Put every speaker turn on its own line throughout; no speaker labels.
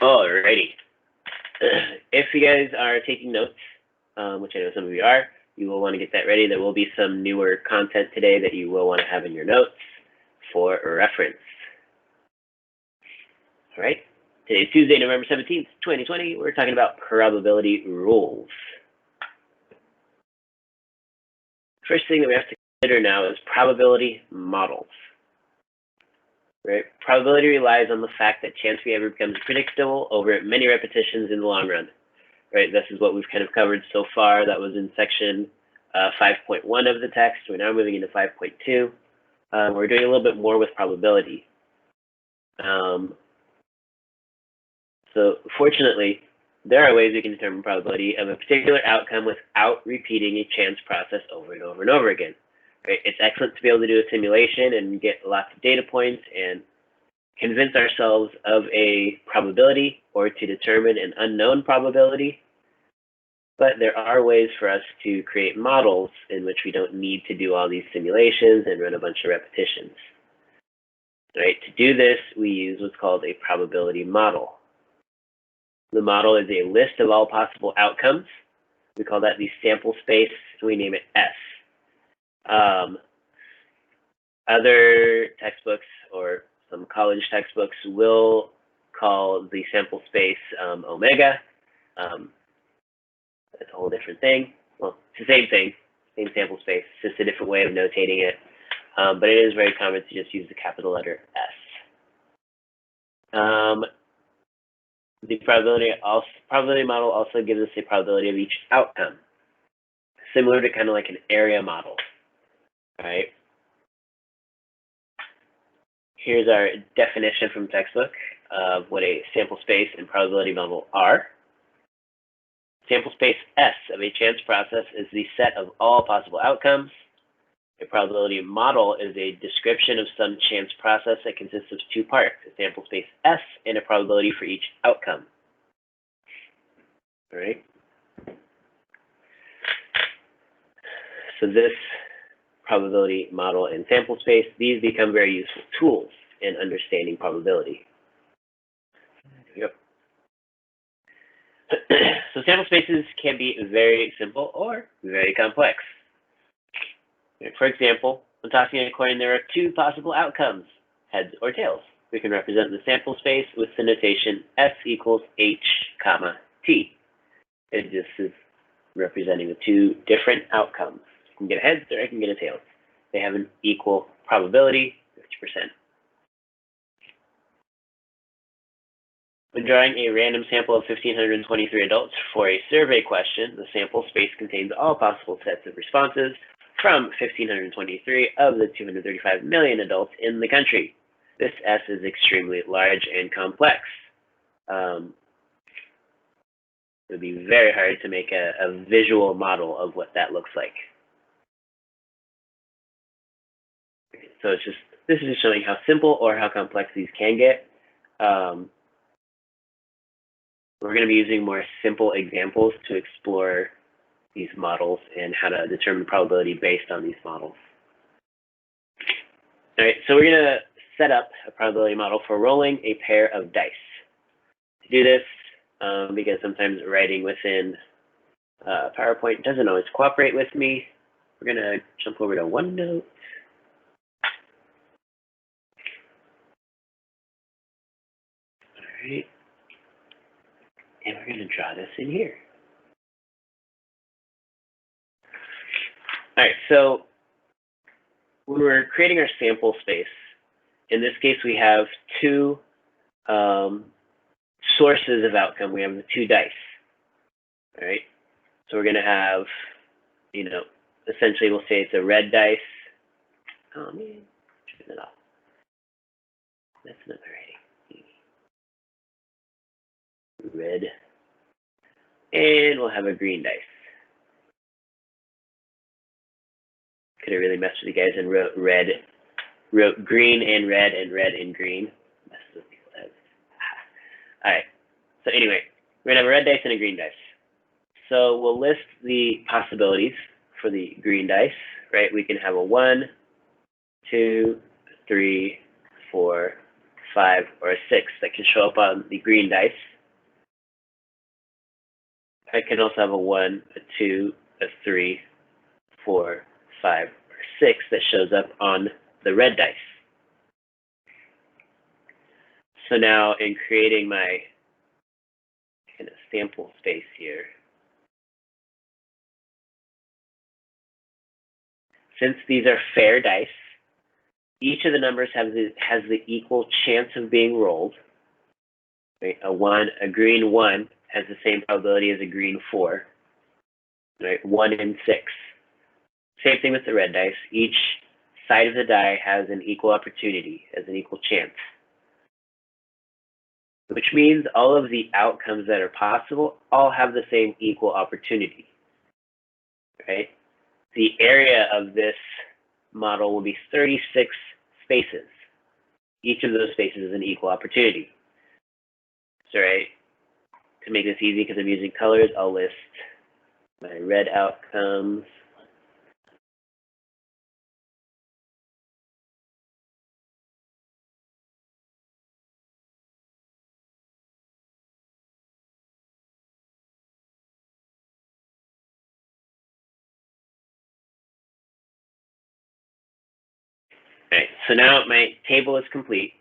Alrighty. If you guys are taking notes, which I know some of you are, you will want to get that ready. There will be some newer content today that you will want to have in your notes for reference. All right. Today's Tuesday, November 17th, 2020. We're talking about probability rules. First thing that we have to consider now is probability models. Right? Probability relies on the fact that chance behavior becomes predictable over many repetitions in the long run. Right? This is what we've kind of covered so far. That was in section 5.1 of the text. We're now moving into 5.2. We're doing a little bit more with probability. So fortunately, there are ways we can determine probability of a particular outcome without repeating a chance process over and over and over again. Right? It's excellent to be able to do a simulation and get lots of data points and convince ourselves of a probability or to determine an unknown probability. But there are ways for us to create models in which we don't need to do all these simulations and run a bunch of repetitions. Right? To do this, we use what's called a probability model. The model is a list of all possible outcomes. We call that the sample space, and we name it S. Other textbooks or some college textbooks will call the sample space omega. That's a whole different thing. Well, it's the same thing, same sample space, it's just a different way of notating it. But it is very common to just use the capital letter S. The probability model also gives us a probability of each outcome, similar to kind of like an area model, right? Here's our definition from textbook of what a sample space and probability model are. Sample space S of a chance process is the set of all possible outcomes. A probability model is a description of some chance process that consists of two parts, a sample space S and a probability for each outcome. All right. So this probability model and sample space, these become very useful tools in understanding probability. Yep. So sample spaces can be very simple or very complex. For example, when tossing a coin, there are two possible outcomes, heads or tails. We can represent the sample space with the notation S equals H, comma, T. This is representing the two different outcomes. I can get a heads or I can get a tails. They have an equal probability, 50%. When drawing a random sample of 1,523 adults for a survey question, the sample space contains all possible sets of responses from 1,523 of the 235 million adults in the country. This S is extremely large and complex. It would be very hard to make a visual model of what that looks like. So this is just showing how simple or how complex these can get. We're going to be using more simple examples to explore these models and how to determine probability based on these models. All right, so we're going to set up a probability model for rolling a pair of dice. To do this, because sometimes writing within PowerPoint doesn't always cooperate with me, we're going to jump over to OneNote. All right, and we're going to draw this in here. All right, so when we're creating our sample space, in this case, we have two sources of outcome. We have the two dice, all right? So we're going to have, essentially we'll say it's a red dice. Oh, man, turn it off. That's not right. Red. And we'll have a green dice. Could have really messed with you guys and wrote green and red and green. Messes with people's heads. All right. So anyway, we're gonna have a red dice and a green dice. So we'll list the possibilities for the green dice, right? We can have a 1, 2, 3, 4, 5, or a 6 that can show up on the green dice. I can also have a 1, a 2, a 3, 4, 5, or 6 that shows up on the red dice. So now in creating my kind of sample space here, since these are fair dice, each of the numbers has the equal chance of being rolled. Right? A green 1 has the same probability as a green 4. Right? 1 in 6. Same thing with the red dice. Each side of the die has an equal opportunity, has an equal chance. Which means all of the outcomes that are possible all have the same equal opportunity. Right? The area of this model will be 36 spaces. Each of those spaces is an equal opportunity. So, right, to make this easy, because I'm using colors, I'll list my red outcomes. Right, so now my table is complete,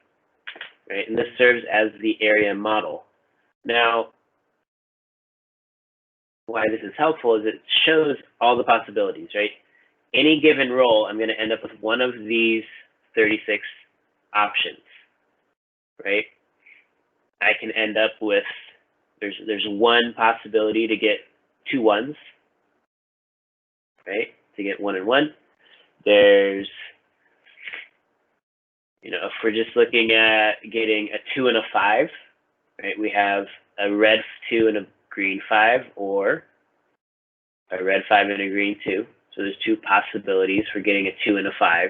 right, and this serves as the area model. Now, why this is helpful is it shows all the possibilities, right? Any given roll, I'm going to end up with one of these 36 options, right? I can end up with, there's one possibility to get 2 1s, right? To get 1 and 1. There's, you know, if we're just looking at getting a 2 and a 5, right? We have a red 2 and a green 5, or a red 5 and a green 2. So there's 2 possibilities for getting a 2 and a 5.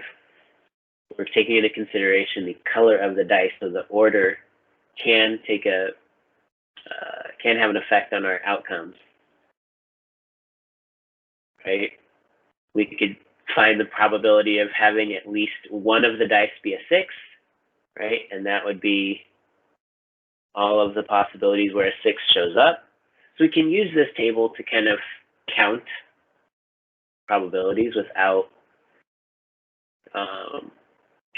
We're taking into consideration the color of the dice, so the order can take a can have an effect on our outcomes, right? We could find the probability of having at least one of the dice be a 6, right? And that would be all of the possibilities where a 6 shows up. So we can use this table to kind of count probabilities without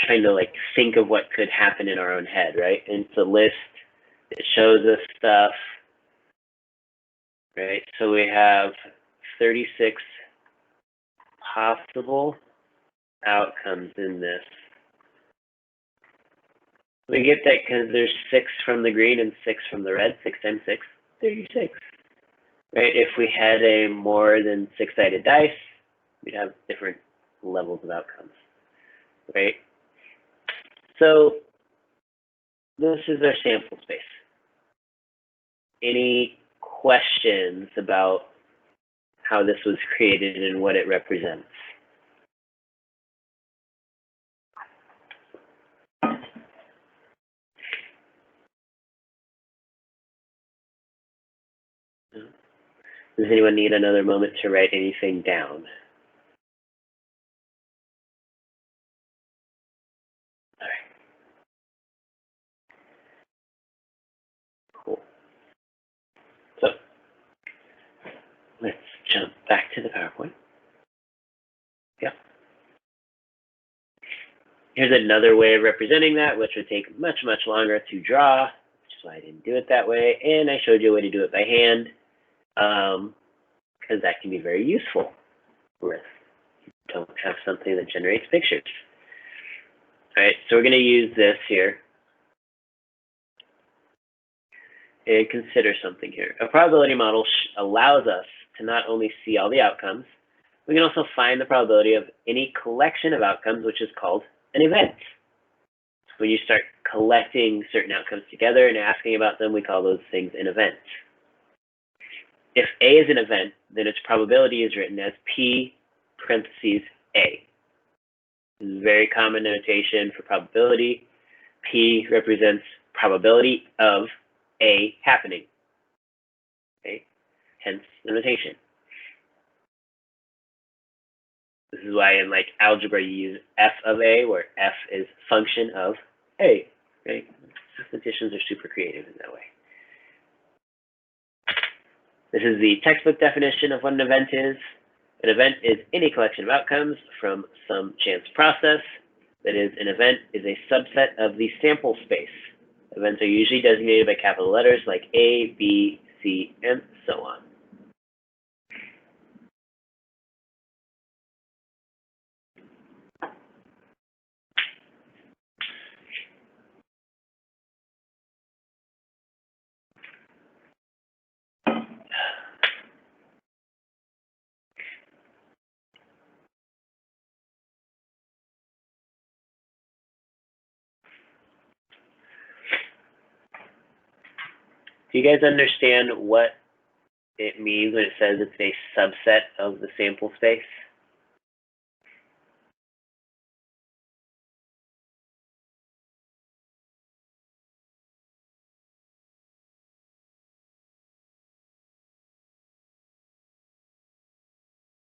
trying to like think of what could happen in our own head, right? And it's a list. It shows us stuff, right? So we have 36 possible outcomes in this. We get that because there's 6 from the green and 6 from the red. 6 times 6, 36. Right? If we had a more than 6-sided dice, we'd have different levels of outcomes. Right? So this is our sample space. Any questions about how this was created and what it represents? Does anyone need another moment to write anything down? All right. Cool. So let's jump back to the PowerPoint. Yep. Here's another way of representing that, which would take much, much longer to draw, which is why I didn't do it that way. And I showed you a way to do it by hand, because that can be very useful if you don't have something that generates pictures. All right, so we're going to use this here and consider something here. A probability model allows us to not only see all the outcomes, we can also find the probability of any collection of outcomes, which is called an event. When you start collecting certain outcomes together and asking about them, we call those things an event. If A is an event, then its probability is written as P parentheses A. This is very common notation for probability. P represents probability of A happening. Okay, hence the notation. This is why in like algebra you use f of A, where f is function of A. Right? Mathematicians are super creative in that way. This is the textbook definition of what an event is. An event is any collection of outcomes from some chance process. That is, an event is a subset of the sample space. Events are usually designated by capital letters like A, B, C, and so on. Do you guys understand what it means when it says it's a subset of the sample space?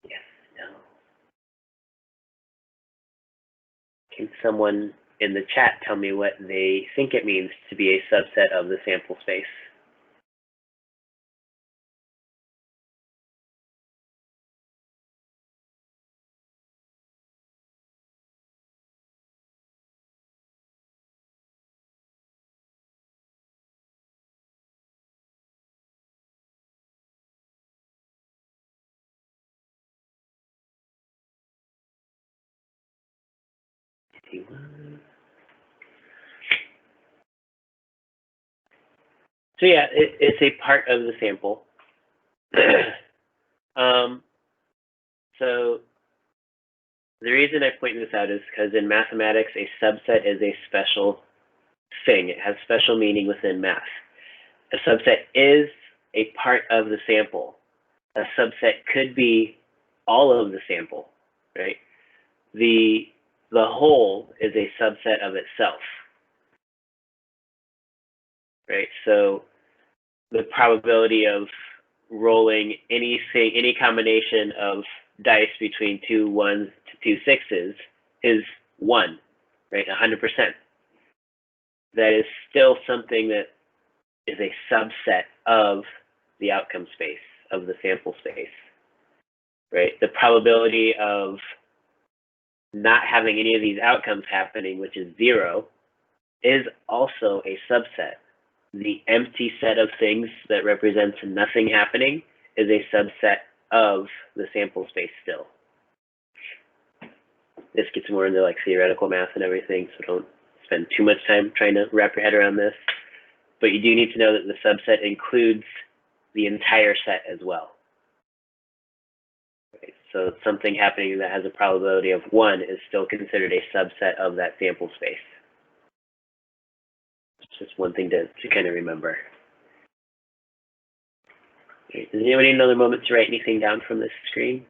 Yes, no. Can someone in the chat tell me what they think it means to be a subset of the sample space? So yeah, it's a part of the sample. So the reason I point this out is because in mathematics, a subset is a special thing. It has special meaning within math. A subset is a part of the sample. A subset could be all of the sample, right? The whole is a subset of itself, right? So the probability of rolling any combination of dice between 2 1s to 2 6s is 1, right? 100%. That is still something that is a subset of the outcome space, of the sample space, right? The probability of not having any of these outcomes happening, which is 0, is also a subset. The empty set of things that represents nothing happening is a subset of the sample space still. This gets more into like theoretical math and everything, so don't spend too much time trying to wrap your head around this. But you do need to know that the subset includes the entire set as well. Okay, so something happening that has a probability of 1 is still considered a subset of that sample space. It's just one thing to kind of remember. Okay, does anybody need another moment to write anything down from this screen?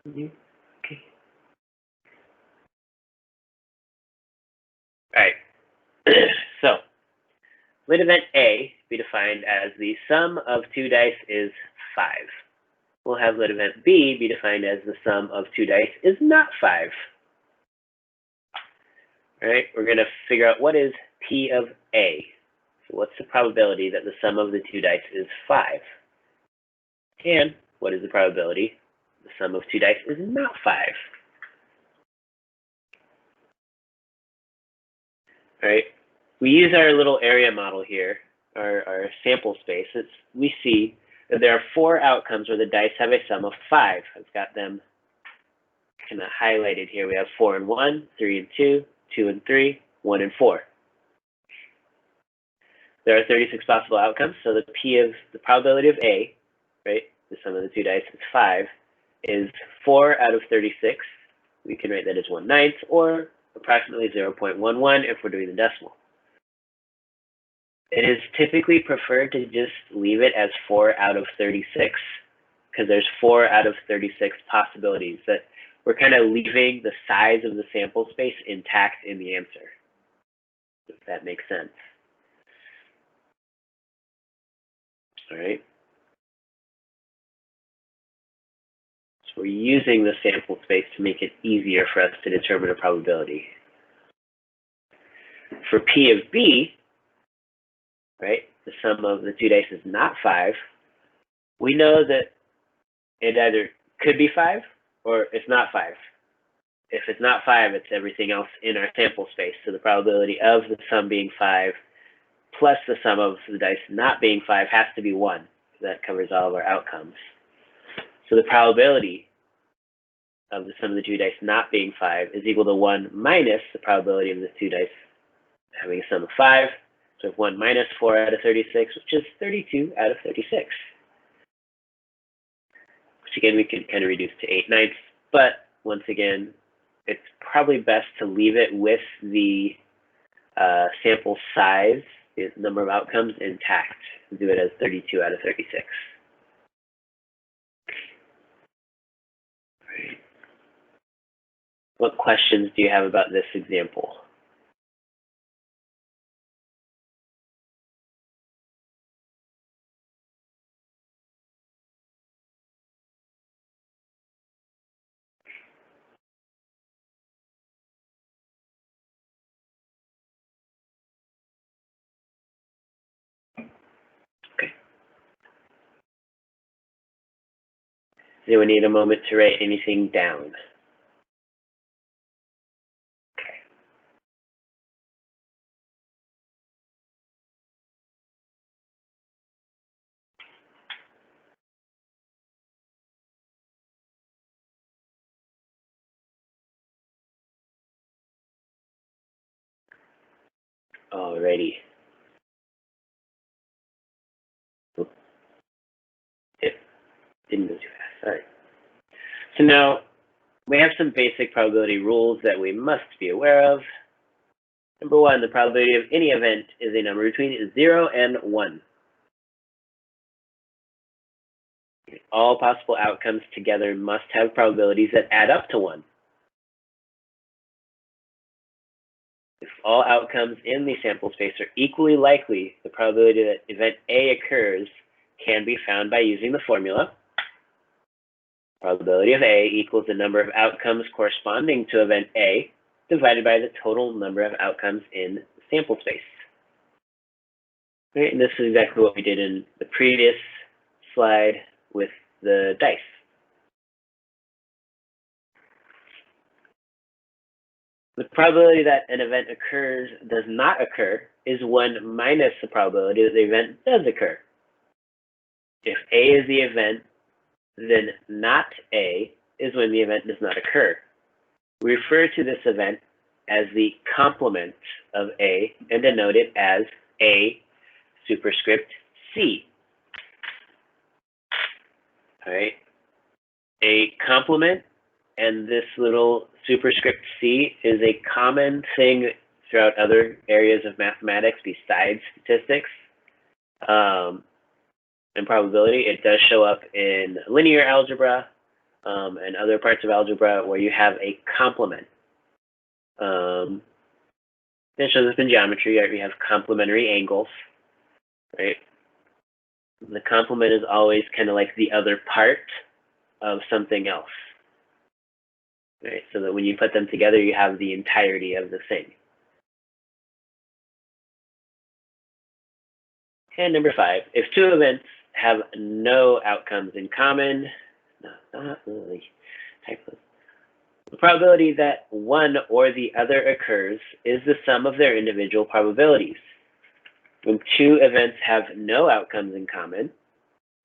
Okay. All right. So let event A be defined as the sum of 2 dice is 5. We'll have let event B be defined as the sum of 2 dice is not 5. All right, we're going to figure out what is P of A. So what's the probability that the sum of the 2 dice is 5? And what is the probability the sum of 2 dice is not 5? All right, we use our little area model here, our sample space. We see that there are 4 outcomes where the dice have a sum of 5. I've got them kind of highlighted here. We have 4 and 1, 3 and 2, 2 and 3, 1 and 4. There are 36 possible outcomes, so the P of the probability of A, right, the sum of the 2 dice is 5, is 4 out of 36. We can write that as 1/9, or approximately 0.11 if we're doing the decimal. It is typically preferred to just leave it as 4 out of 36, because there's 4 out of 36 possibilities that we're kind of leaving the size of the sample space intact in the answer, if that makes sense. All right. So we're using the sample space to make it easier for us to determine a probability. For P of B, right, the sum of the two dice is not 5, we know that it either could be 5 or it's not 5. If it's not 5, it's everything else in our sample space. So the probability of the sum being 5 plus the sum of the dice not being 5 has to be 1. That covers all of our outcomes. So the probability of the sum of the two dice not being 5 is equal to 1 minus the probability of the two dice having a sum of 5. So we have 1 minus 4 out of 36, which is 32 out of 36. Which again, we can kind of reduce to 8/9. But once again, it's probably best to leave it with the sample size, the number of outcomes, intact. Do it as 32 out of 36. Right. What questions do you have about this example? Okay. Do we need a moment to write anything down? Okay. Alrighty. It didn't go too fast. All right. So now we have some basic probability rules that we must be aware of. Number 1, the probability of any event is a number between 0 and 1. All possible outcomes together must have probabilities that add up to 1. If all outcomes in the sample space are equally likely, the probability that event A occurs can be found by using the formula. Probability of A equals the number of outcomes corresponding to event A divided by the total number of outcomes in the sample space. Right, and this is exactly what we did in the previous slide with the dice. The probability that an event does not occur is 1 minus the probability that the event does occur. If A is the event, then not A is when the event does not occur. We refer to this event as the complement of A and denote it as A superscript C. All right. A complement and this little superscript C is a common thing throughout other areas of mathematics besides statistics and probability. It does show up in linear algebra and other parts of algebra where you have a complement. It shows up in geometry, right? We have complementary angles, right? The complement is always kind of like the other part of something else, right? So that when you put them together, you have the entirety of the thing. And number 5, if two events have no outcomes in common, not really typos. The probability that one or the other occurs is the sum of their individual probabilities. When two events have no outcomes in common,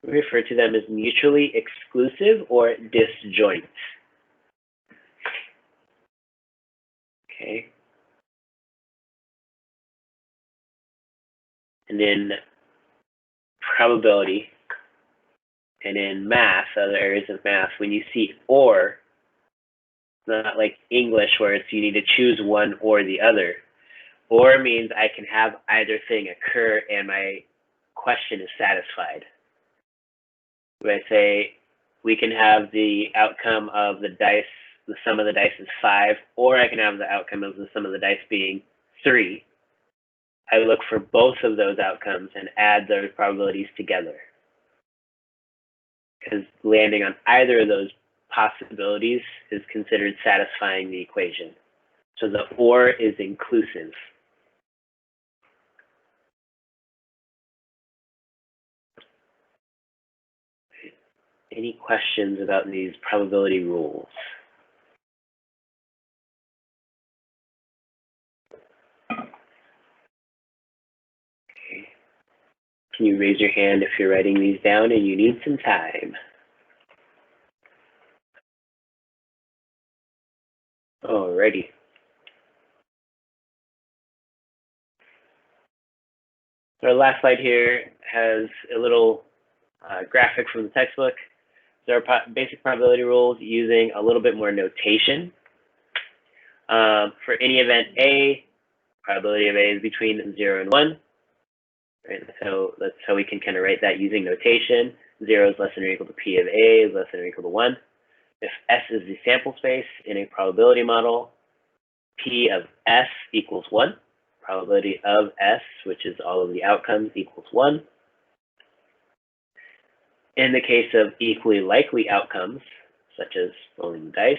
we refer to them as mutually exclusive or disjoint. Okay. And in probability, and in math, other areas of math, when you see or, it's not like English where it's you need to choose one or the other. Or means I can have either thing occur and my question is satisfied. When I say we can have the outcome of the dice, the sum of the dice is 5, or I can have the outcome of the sum of the dice being 3. I look for both of those outcomes and add those probabilities together. Because landing on either of those possibilities is considered satisfying the equation. So the or is inclusive. Any questions about these probability rules? Okay. Can you raise your hand if you're writing these down and you need some time? Alrighty. So our last slide here has a little graphic from the textbook. There are basic probability rules using a little bit more notation. For any event A, probability of A is between 0 and 1. Right? So that's how we can kind of write that using notation. 0 is less than or equal to P of A is less than or equal to 1. If S is the sample space in a probability model, P of S equals 1. Probability of S, which is all of the outcomes, equals 1. In the case of equally likely outcomes, such as rolling the dice,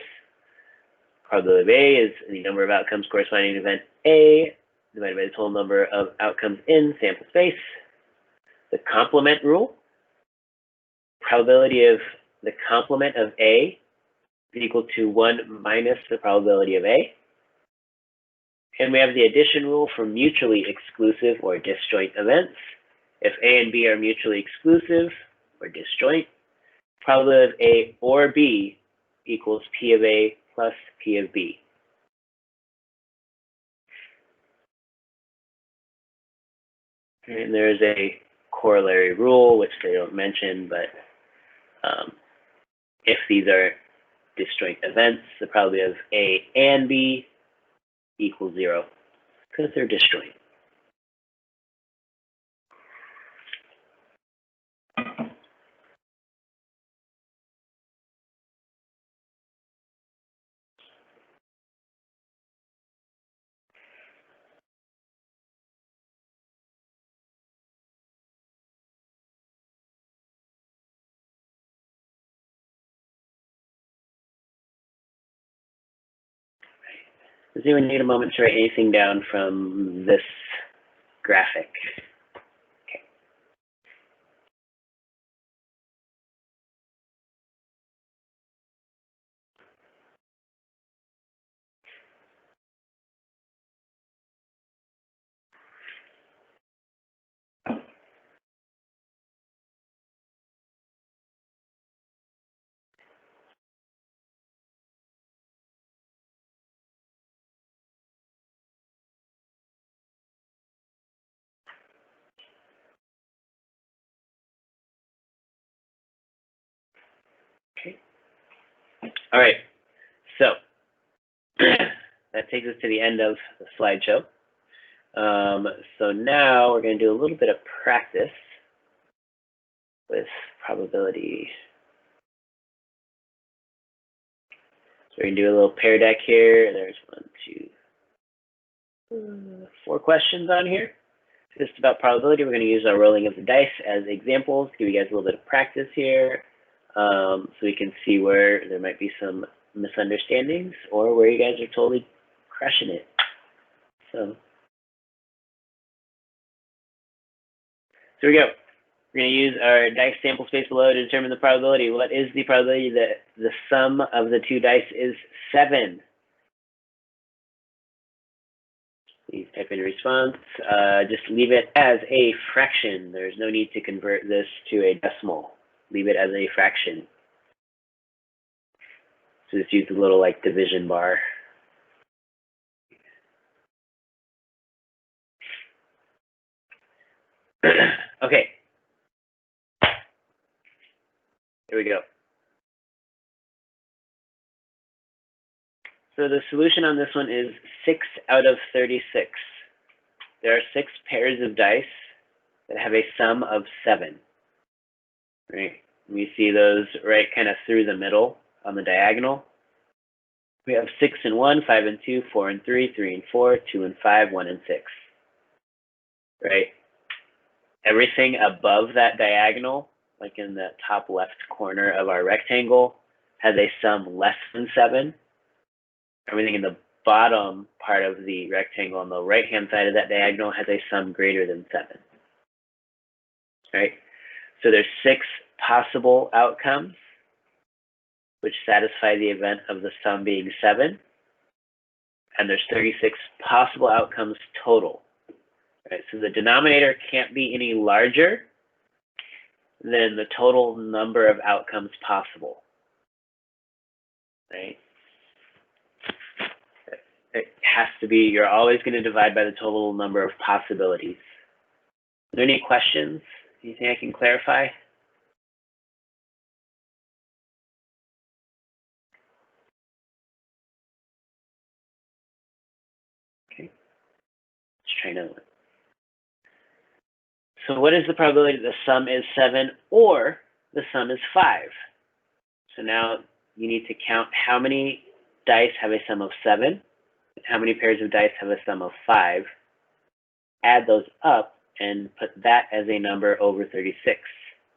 probability of A is the number of outcomes corresponding to event A divided by the total number of outcomes in sample space. The complement rule, probability of the complement of A is equal to 1 minus the probability of A. And we have the addition rule for mutually exclusive or disjoint events. If A and B are mutually exclusive or disjoint, probability of A or B equals P of A plus P of B. And there's a corollary rule, which they don't mention, but if these are disjoint events, the probability of A and B equals 0, because they're disjoint. Does anyone need a moment to write anything down from this graphic? Okay. All right, so that takes us to the end of the slideshow. So now we're going to do a little bit of practice with probability. So we're going to do a little Pear Deck here. There's 4 questions on here. Just about probability. We're going to use our rolling of the dice as examples, give you guys a little bit of practice here, so we can see where there might be some misunderstandings or where you guys are totally crushing it. So here we go. We're going to use our dice sample space below to determine the probability. What is the probability that the sum of the 2 dice is 7? Please type in a response. Just leave it as a fraction. There's no need to convert this to a decimal. Leave it as a fraction. So just use the little like division bar. Okay. Here we go. So the solution on this one is 6 out of 36. There are 6 pairs of dice that have a sum of 7. Right? We see those right kind of through the middle on the diagonal. We have 6 and 1, 5 and 2, 4 and 3, 3 and 4, 2 and 5, 1 and 6. Right? Everything above that diagonal, like in the top left corner of our rectangle, has a sum less than 7. Everything in the bottom part of the rectangle on the right-hand side of that diagonal has a sum greater than 7. Right? So there's 6 possible outcomes which satisfy the event of the sum being 7. And there's 36 possible outcomes total. Right? So the denominator can't be any larger than the total number of outcomes possible. Right? It has to be, you're always going to divide by the total number of possibilities. Are there any questions? Anything I can clarify? Okay, let's try another one. So what is the probability that the sum is 7 or the sum is 5? So now you need to count how many dice have a sum of 7, and how many pairs of dice have a sum of 5. Add those up and put that as a number over 36,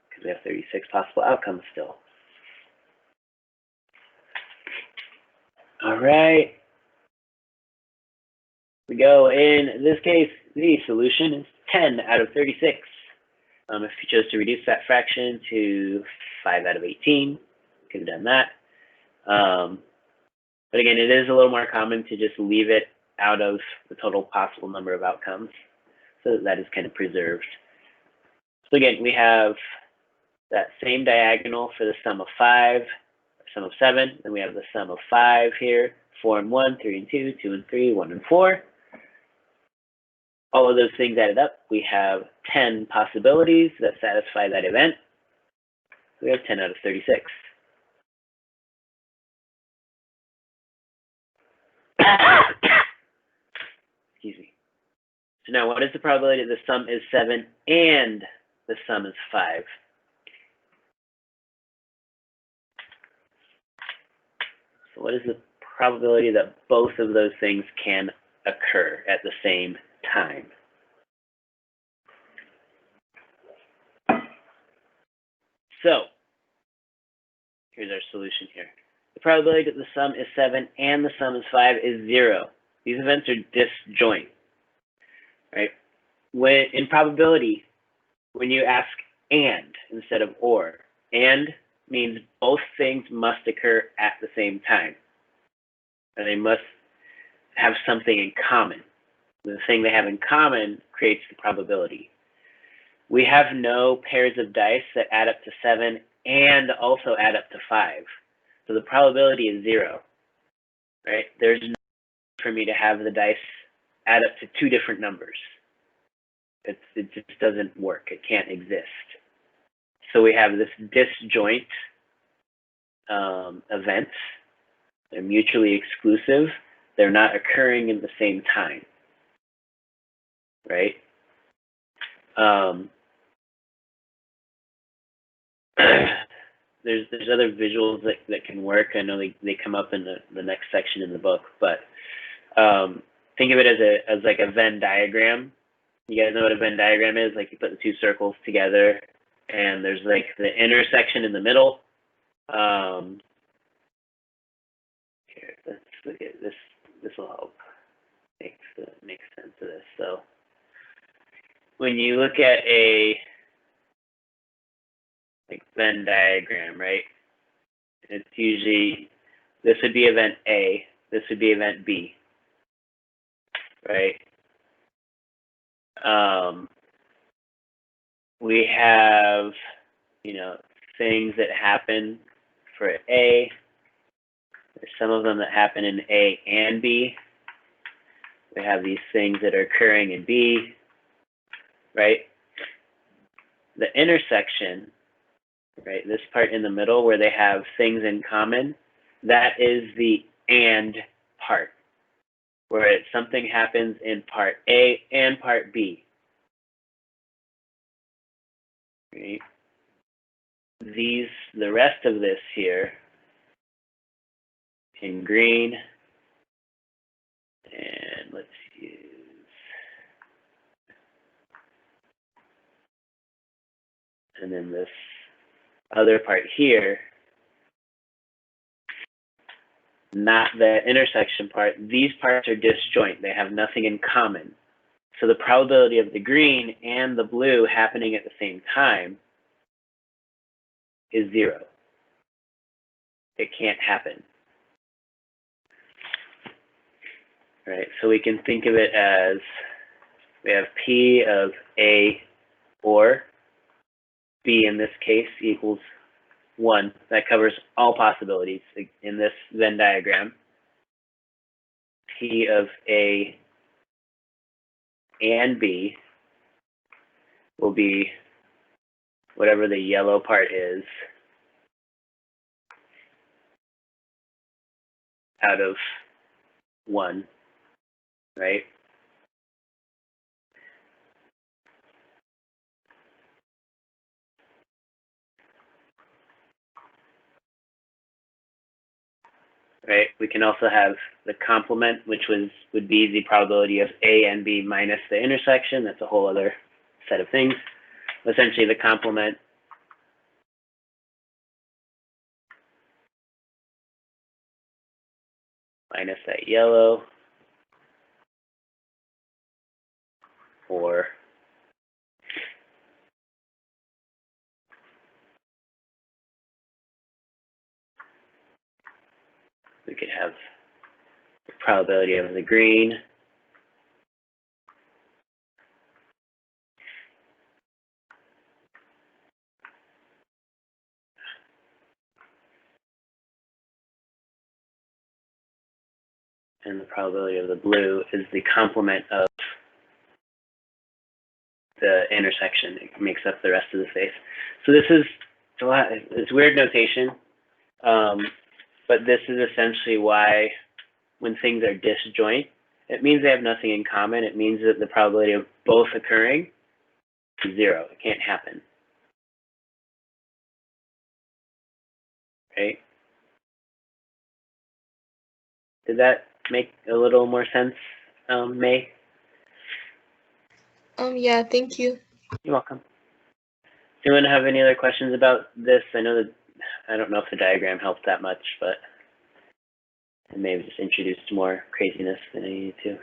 because we have 36 possible outcomes still. All right. We go, in this case, the solution is 10 out of 36. If you chose to reduce that fraction to 5 out of 18, you could have done that. But again, it is a little more common to just leave it out of the total possible number of outcomes, so that is kind of preserved. So again, we have that same diagonal for the sum of 5, sum of 7, then we have the sum of 5 here, 4 and 1, 3 and 2, 2 and 3, 1 and 4. All of those things added up, we have 10 possibilities that satisfy that event. We have 10 out of 36. Excuse me. So now, what is the probability that the sum is 7 and the sum is 5? So what is the probability that both of those things can occur at the same time? So here's our solution here. The probability that the sum is 7 and the sum is 5 is 0. These events are disjoint. Right? When in probability, when you ask and instead of or, and means both things must occur at the same time. And they must have something in common. The thing they have in common creates the probability. We have no pairs of dice that add up to 7 and also add up to 5. So the probability is 0. Right? There's no way for me to have the dice add up to 2 different numbers. It just doesn't work. It can't exist. So we have this disjoint events. They're mutually exclusive. They're not occurring in the same time. Right? There's other visuals that can work. I know they come up in the next section in the book, but think of it as like a Venn diagram. You guys know what a Venn diagram is? Like you put the 2 circles together, and there's like the intersection in the middle. Here, let's look at this. This will help make sense of this. So when you look at a like Venn diagram, right? It's usually, this would be event A, this would be event B, right? We have, things that happen for A. There's some of them that happen in A and B. We have these things that are occurring in B, right? The intersection, right, this part in the middle where they have things in common, that is the and part, where something happens in part A and part B. Right? The rest of this here in green, and let's use, and then this other part here not the intersection part. These parts are disjoint. They have nothing in common. So the probability of the green and the blue happening at the same time is 0. It can't happen. All right, so we can think of it as we have P of A or B in this case equals 1. That covers all possibilities in this Venn diagram. P of A and B will be whatever the yellow part is out of 1, right? Right. We can also have the complement, which would be the probability of A and B minus the intersection. That's a whole other set of things. Essentially, the complement minus that yellow, or we could have the probability of the green and the probability of the blue is the complement of the intersection. It makes up the rest of the space. So this is it's weird notation, but this is essentially why when things are disjoint, it means they have nothing in common. It means that the probability of both occurring is 0. It can't happen. Right? Did that make a little more sense, May?
Yeah, thank you.
You're welcome. Do you want to have any other questions about this? I know that I don't know if the diagram helped that much, but it may have just introduced more craziness than I needed to.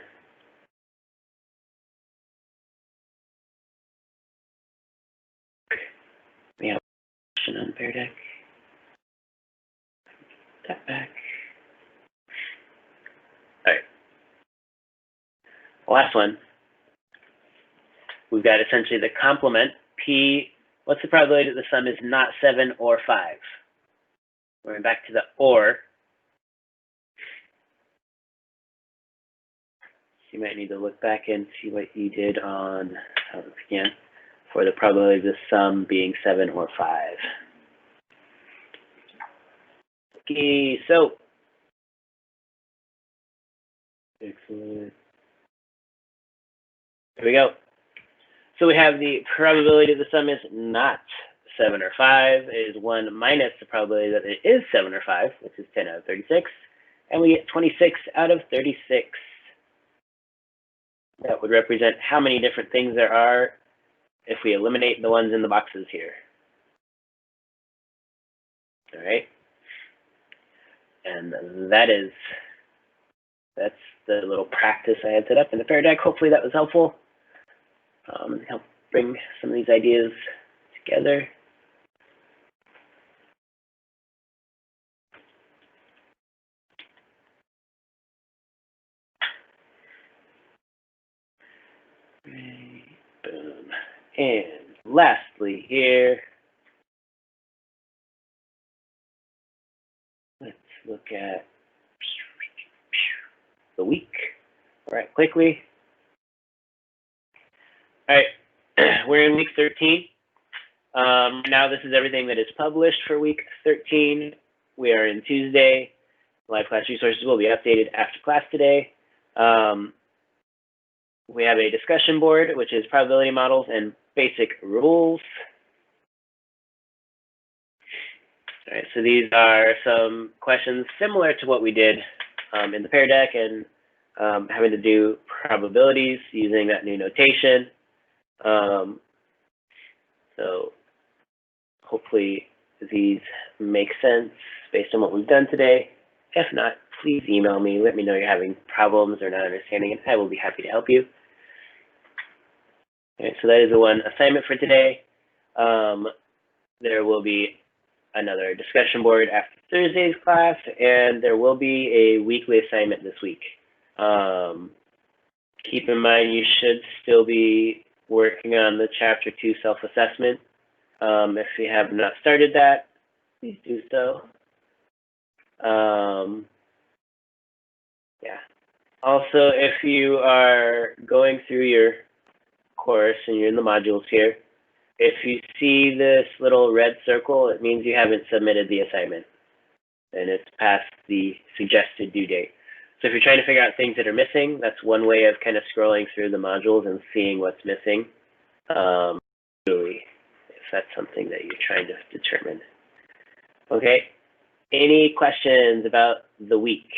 We have a question on Pear Deck. Tap back. All right. Last one. We've got essentially the complement, P. What's the probability that the sum is not 7 or 5? We're going back to the or. You might need to look back and see what you did on, again, for the probability of the sum being 7 or 5. Okay, so. Excellent. Here we go. So we have the probability the sum is not 7 or 5 is 1 minus the probability that it is 7 or 5, which is 10 out of 36. And we get 26 out of 36. That would represent how many different things there are if we eliminate the ones in the boxes here. All right. And that's the little practice I had set up in the Pear Deck. Hopefully that was helpful. Help bring some of these ideas together. Boom. And lastly here, let's look at the week. All right, quickly. All right, we're in week 13. Now this is everything that is published for week 13. We are in Tuesday. Live class resources will be updated after class today. We have a discussion board, which is probability models and basic rules. All right, so these are some questions similar to what we did in the Pear Deck and having to do probabilities using that new notation. So hopefully these make sense based on what we've done today. If not, please email me. Let me know you're having problems or not understanding, and I will be happy to help you. Okay, so that is the one assignment for today. There will be another discussion board after Thursday's class, and there will be a weekly assignment this week. Keep in mind you should still be working on the Chapter 2 self-assessment. If you have not started that, please do so. Yeah. Also, if you are going through your course and you're in the modules here, if you see this little red circle, it means you haven't submitted the assignment and it's past the suggested due date. So if you're trying to figure out things that are missing, that's one way of kind of scrolling through the modules and seeing what's missing, if that's something that you're trying to determine. Okay, any questions about the week?